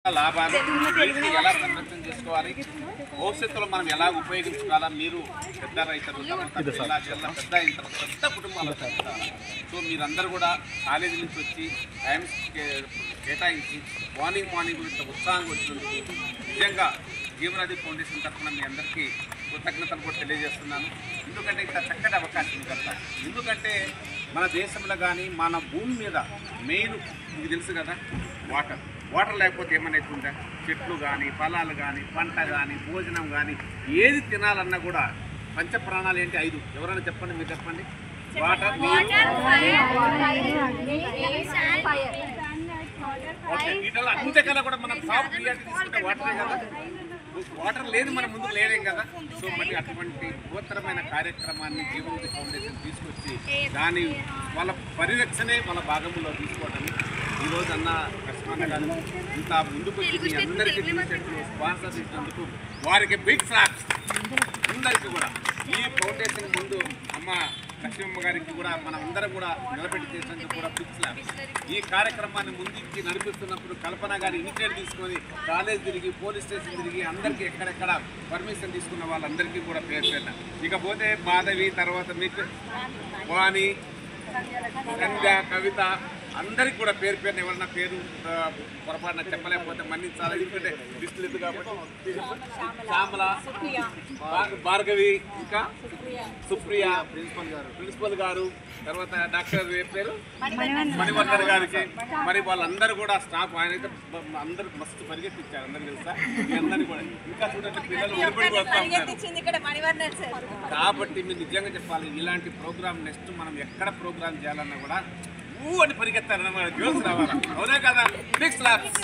లాభాలు వీటిని ఎలా సంరక్షణ చేసుకోవాలి, భవిష్యత్తులో మనం ఎలా ఉపయోగించుకోవాలా. మీరు పెద్ద రైతులు జిల్లా పెద్ద పెద్ద కుటుంబాలు. సో మీరందరూ కూడా కాలేజీ నుంచి వచ్చి టైం కేటాయించి మార్నింగ్ ఇంత ఉత్సాహంగా వచ్చినందుకు నిజంగా జీవనది ఫౌండేషన్ తరఫున మీ అందరికీ కృతజ్ఞతలు కూడా తెలియజేస్తున్నాను. ఎందుకంటే ఇంత చక్కటి అవకాశం ఇదంతా. ఎందుకంటే మన దేశంలో కానీ మన భూమి మీద మెయిన్ మీకు తెలుసు కదా, వాటర్ లేకపోతే ఏమనేస్తుందా, చెట్లు కానీ ఫలాలు కానీ పంట కానీ భోజనం కానీ ఏది తినాలన్నా కూడా పంచ ప్రాణాలు ఏంటి? 5. ఎవరైనా చెప్పండి, మీరు చెప్పండి. వాటర్, వీటిలో అన్నిటికన్నా కూడా మనం టాప్ ప్రియారిటీ తీసుకుంటే వాటరే కదా. వాటర్ లేదు మన ముందు లేదేం కదా. సో మరి అటువంటి గోచరమైన కార్యక్రమాన్ని జీవనది ఫౌండేషన్ తీసుకొచ్చి దాని వాళ్ళ పరిరక్షణే వాళ్ళ భాగంలో తీసుకోవడం ఈరోజు అన్న కష్టమన్న గారు ఇంత ముందుకు వచ్చి మీ అందరికీ స్పాన్సర్ ఇచ్చినందుకు వారికి బిగ్ క్లాప్స్. అందరికీ కూడా ఈ ఫౌండేషన్ ముందు అమ్మ లక్ష్మమ్మ గారికి కూడా మనం అందరం కూడా నిలబెట్టి చేసినందుకు కూడా బిగ్ క్లాప్స్. ఈ కార్యక్రమాన్ని ముందుకి నడిపిస్తున్నప్పుడు కల్పన గారి ఇనిషియేటివ్ తీసుకొని కాలేజ్ తిరిగి పోలీస్ స్టేషన్ తిరిగి అందరికీ ఎక్కడెక్కడ పర్మిషన్ తీసుకున్న వాళ్ళందరికీ కూడా పేరు పెట్టాను. ఇకపోతే మాధవి, తర్వాత మీకు వాణి, సంధ్య, కవిత అందరికి కూడా పేరు ఎవరన్నా పేరు పొరపాటున చెప్పలేకపోతే మన్నించాలి. ఎందుకంటే లిస్ట్ లేదు కాబట్టి. శ్యామల, భార్గవి, ఇంకా సుప్రియ, ప్రిన్సిపల్ గారు, తర్వాత డాక్టర్ పేరు మణివర్ధన్ గారికి, మరి వాళ్ళందరూ కూడా స్టాఫ్ ఆయనైతే అందరూ మస్తు పరిగెత్తించారు. అందరూ తెలుసా మీ అందరినీ కూడా. ఇంకా చూడండి పిల్లలు కాబట్టి మీరు నిజంగా చెప్పాలి, ఇలాంటి ప్రోగ్రామ్ నెక్స్ట్ మనం ఎక్కడ ప్రోగ్రామ్ చేయాలన్నా కూడా అని పరిగెత్తారన్నమాట. జోల్స్ రావాలా, అవునా కదా? Big claps.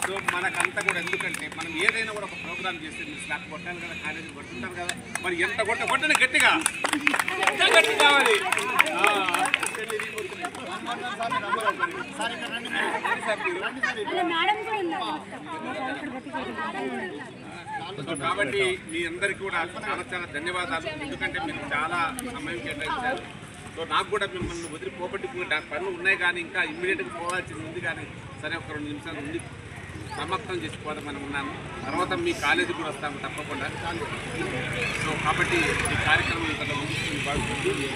సో మనకంతా కూడా ఎందుకంటే మనం ఏదైనా కూడా ఒక ప్రోగ్రామ్ చేస్తే మీరు స్లాప్ కొట్టాలి కదా, కాలేజీ కొట్టుకుంటారు కదా, మరి ఎంత కొట్టని గట్టిగా గట్టి కావాలి. కాబట్టి మీ అందరికీ కూడా చాలా ధన్యవాదాలు. ఎందుకంటే మీరు చాలా సమయం కేటాయించారు. సో నాకు కూడా మిమ్మల్ని వదిలిపోబట్టి పనులు ఉన్నాయి కానీ ఇంకా ఇమ్మీడియట్గా పోవాల్సింది ఉంది కానీ సరే ఒక 2 నిమిషాలు ఉండి సమాప్తం చేసుకోవడం ఉన్నాను. తర్వాత మీ కాలేజీ కూడా వస్తాము తప్పకుండా. సో కాబట్టి ఈ కార్యక్రమం ఇక్కడ ముగిస్తుంది. బాగుంటుంది.